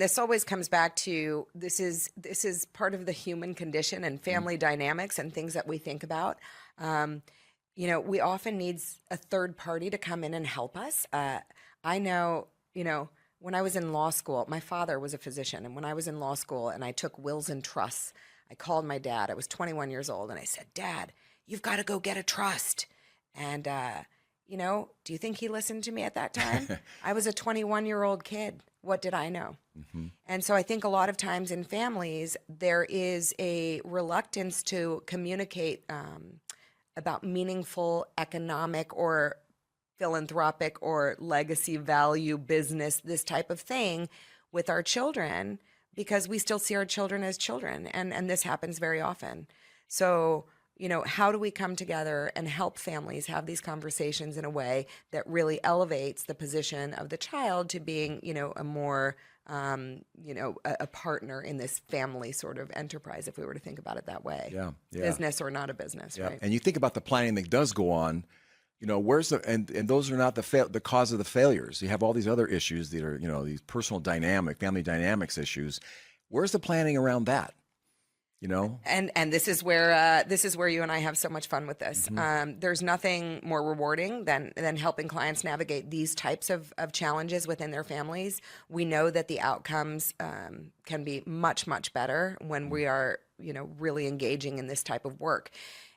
This always comes back to this is part of the human condition and family dynamics and things that we think about. We often need a third party to come in and help us. I know, when I was in law school, my father was a physician, and when I was in law school and I took wills and trusts, I called my dad. I was 21 years old, and I said, "Dad, you've got to go get a trust." And do you think he listened to me at that time? I was a 21-year-old kid. What did I know? Mm-hmm. And so I think a lot of times in families, there is a reluctance to communicate about meaningful economic or philanthropic or legacy value business, this type of thing with our children, because we still see our children as children. And this happens very often. So, how do we come together and help families have these conversations in a way that really elevates the position of the child to being, a more, a partner in this family sort of enterprise, if we were to think about it that way. Yeah. Business or not a business, right? And you think about the planning that does go on, where's and those are not the cause of the failures. You have all these other issues that are, these personal family dynamics issues. Where's the planning around that? And this is where you and I have so much fun with this. Mm-hmm. There's nothing more rewarding than helping clients navigate these types of challenges within their families. We know that the outcomes can be much, much better when we are, really engaging in this type of work.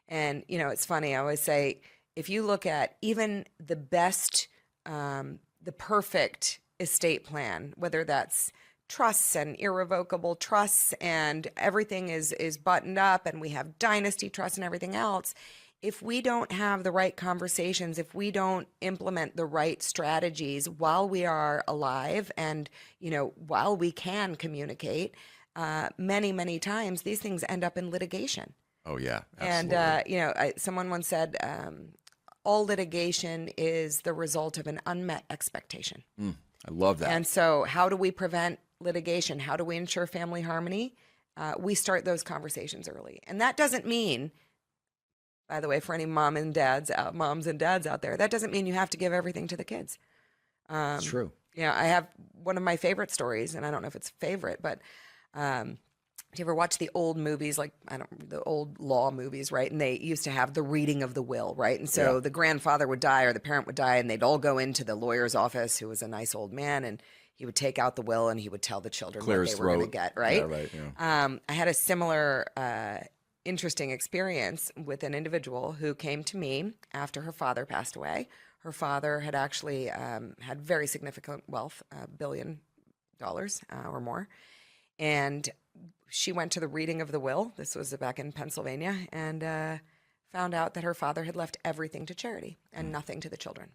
And, it's funny, I always say, if you look at even the best, the perfect estate plan, whether that's trusts and irrevocable trusts and everything is buttoned up and we have dynasty trusts and everything else, if we don't have the right conversations, if we don't implement the right strategies while we are alive and, while we can communicate, many, many times these things end up in litigation. Oh, yeah. Absolutely. And, someone once said, all litigation is the result of an unmet expectation. I love that. And so how do we prevent litigation? How do we ensure family harmony? We start those conversations early. And that doesn't mean, by the way, for any moms and dads out there, that doesn't mean you have to give everything to the kids. It's true. I have one of my favorite stories, and I don't know if it's favorite, but do you ever watch the old movies, like, the old law movies, right? And they used to have the reading of the will, right? And so the grandfather would die or the parent would die, and they'd all go into the lawyer's office, who was a nice old man, and he would take out the will and he would tell the children what they were going to get, right? Yeah, right. Yeah. I had a similar interesting experience with an individual who came to me after her father passed away. Her father had actually had very significant wealth, $1 billion or more. And she went to the reading of the will. This was back in Pennsylvania, and found out that her father had left everything to charity and nothing to the children.